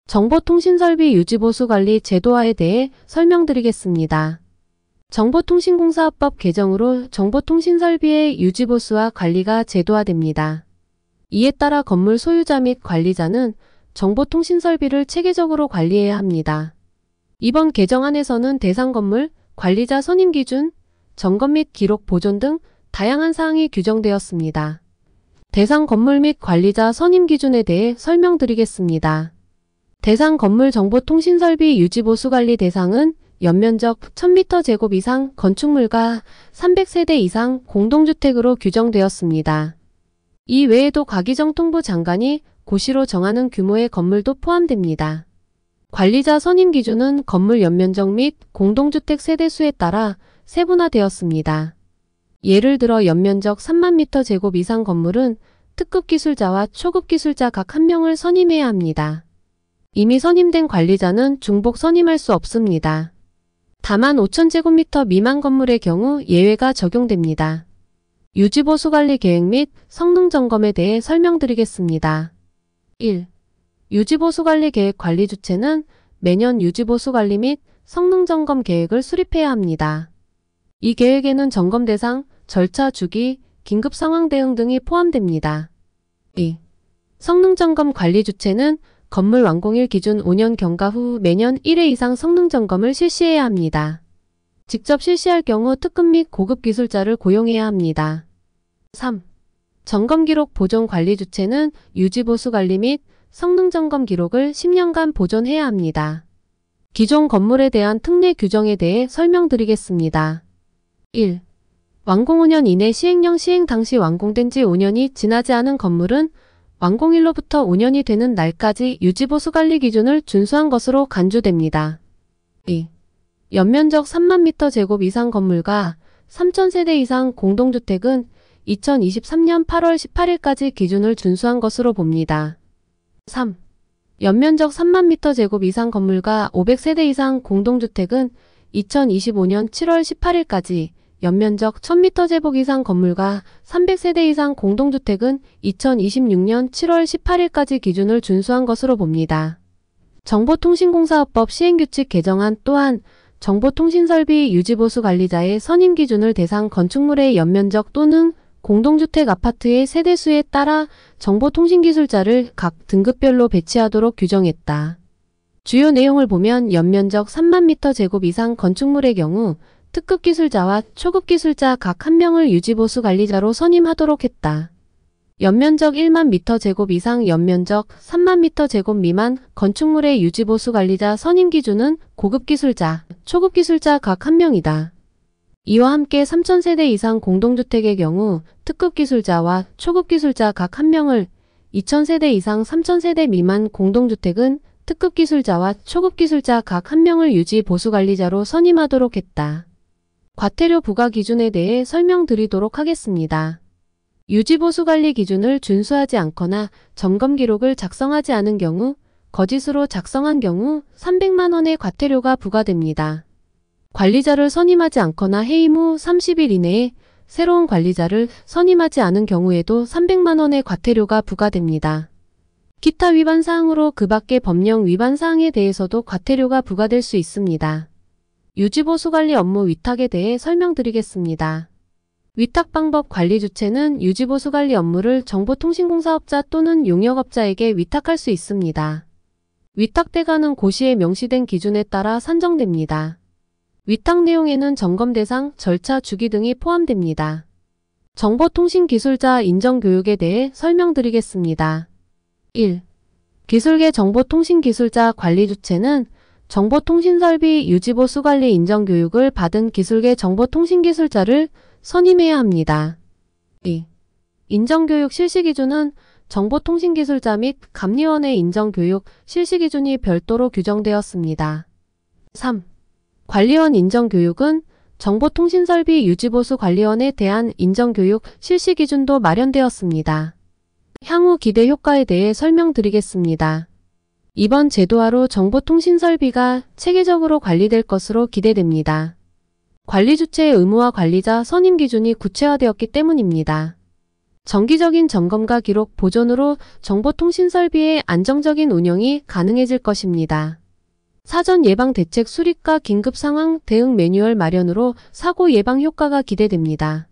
정보통신설비 유지보수관리 제도화에 대해 설명드리겠습니다. 정보통신공사법 개정으로 정보통신설비의 유지보수와 관리가 제도화됩니다. 이에 따라 건물 소유자 및 관리자는 정보통신설비를 체계적으로 관리해야 합니다. 이번 개정안에서는 대상 건물, 관리자 선임 기준, 점검 및 기록 보존 등 다양한 사항이 규정되었습니다. 대상 건물 및 관리자 선임 기준에 대해 설명드리겠습니다. 대상 건물 정보통신설비 유지보수관리 대상은 연면적 1000m² 이상 건축물과 300세대 이상 공동주택으로 규정되었습니다. 이 외에도 과기정통부 장관이 고시로 정하는 규모의 건물도 포함됩니다. 관리자 선임 기준은 건물 연면적 및 공동주택 세대수에 따라 세분화되었습니다. 예를 들어 연면적 3만 m² 이상 건물은 특급 기술자와 초급 기술자 각 1명을 선임해야 합니다. 이미 선임된 관리자는 중복 선임할 수 없습니다. 다만 5000제곱미터 미만 건물의 경우 예외가 적용됩니다. 유지보수관리 계획 및 성능점검에 대해 설명드리겠습니다. 1. 유지보수관리 계획 관리 주체는 매년 유지보수관리 및 성능점검 계획을 수립해야 합니다. 이 계획에는 점검 대상, 절차 주기, 긴급 상황 대응 등이 포함됩니다. 2. 성능점검 관리 주체는 건물 완공일 기준 5년 경과 후 매년 1회 이상 성능점검을 실시해야 합니다. 직접 실시할 경우 특급 및 고급 기술자를 고용해야 합니다. 3. 점검기록 보존 관리 주체는 유지보수관리 및 성능점검 기록을 10년간 보존해야 합니다. 기존 건물에 대한 특례 규정에 대해 설명드리겠습니다. 1. 완공 5년 이내 시행령 시행 당시 완공된 지 5년이 지나지 않은 건물은 완공일로부터 5년이 되는 날까지 유지보수관리 기준을 준수한 것으로 간주됩니다. 2. 연면적 3만 m² 이상 건물과 3000세대 이상 공동주택은 2023년 8월 18일까지 기준을 준수한 것으로 봅니다. 3. 연면적 3만 m² 이상 건물과 500세대 이상 공동주택은 2025년 7월 18일까지, 연면적 1000m² 이상 건물과 300세대 이상 공동주택은 2026년 7월 18일까지 기준을 준수한 것으로 봅니다. 정보통신공사법 시행규칙 개정안 또한 정보통신설비 유지보수관리자의 선임 기준을 대상 건축물의 연면적 또는 공동주택 아파트의 세대수에 따라 정보통신기술자를 각 등급별로 배치하도록 규정했다. 주요 내용을 보면 연면적 3만 m² 이상 건축물의 경우 특급 기술자와 초급 기술자 각 1명을 유지보수관리자로 선임하도록 했다. 연면적 1만 m² 이상 연면적 3만 m² 미만 건축물의 유지보수관리자 선임 기준은 고급 기술자, 초급 기술자 각 1명이다. 이와 함께 3000세대 이상 공동주택의 경우 특급 기술자와 초급 기술자 각 1명을, 2000세대 이상 3000세대 미만 공동주택은 특급 기술자와 초급 기술자 각 1명을 유지보수관리자로 선임하도록 했다. 과태료 부과 기준에 대해 설명드리도록 하겠습니다. 유지보수관리 기준을 준수하지 않거나 점검 기록을 작성하지 않은 경우, 거짓으로 작성한 경우 300만 원의 과태료가 부과됩니다. 관리자를 선임하지 않거나 해임 후 30일 이내에 새로운 관리자를 선임하지 않은 경우에도 300만 원의 과태료가 부과됩니다. 기타 위반 사항으로 그 밖의 법령 위반 사항에 대해서도 과태료가 부과될 수 있습니다. 유지보수관리 업무 위탁에 대해 설명드리겠습니다. 위탁 방법 관리 주체는 유지보수관리 업무를 정보통신공사업자 또는 용역업자에게 위탁할 수 있습니다. 위탁 대가는 고시에 명시된 기준에 따라 산정됩니다. 위탁 내용에는 점검 대상, 절차 주기 등이 포함됩니다. 정보통신기술자 인정교육에 대해 설명드리겠습니다. 1. 기술계 정보통신기술자 관리 주체는 정보통신설비 유지보수관리 인정교육을 받은 기술계 정보통신기술자를 선임해야 합니다. 2. 인정교육 실시기준은 정보통신기술자 및 감리원의 인정교육 실시기준이 별도로 규정되었습니다. 3. 관리원 인정교육은 정보통신설비 유지보수관리원에 대한 인정교육 실시기준도 마련되었습니다. 향후 기대 효과에 대해 설명드리겠습니다. 이번 제도화로 정보통신설비가 체계적으로 관리될 것으로 기대됩니다. 관리 주체의 의무와 관리자 선임 기준이 구체화되었기 때문입니다. 정기적인 점검과 기록 보존으로 정보통신 설비의 안정적인 운영이 가능해질 것입니다. 사전 예방 대책 수립과 긴급 상황 대응 매뉴얼 마련으로 사고 예방 효과가 기대됩니다.